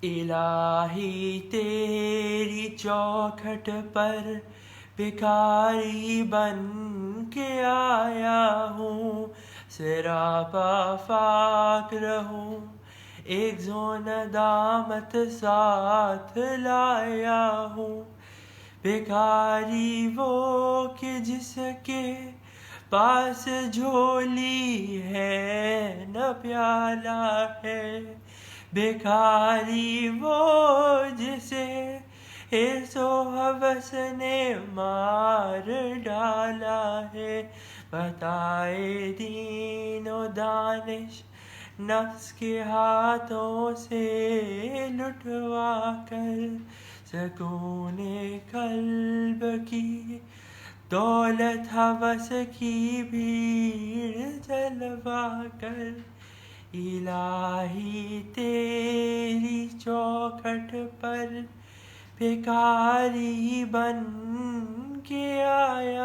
الہی تیری چوکھٹ پر بھکاری بن کے آیا ہوں، سراپا فاک رہوں ایک زو ندامت ساتھ لایا ہوں۔ بھکاری وہ کہ جس کے پاس جھولی ہے نہ پیالہ ہے، بھکاری وہ جسے حرص و ہوس نے مار ڈالا ہے۔ بتائے دین و دانش نفس کے ہاتھوں سے لٹوا کر، سکون قلب کی دولت ہوس کی بھیڑ جلوا کر۔ الہی تیری چوکھٹ پر بھکاری بن کے آیا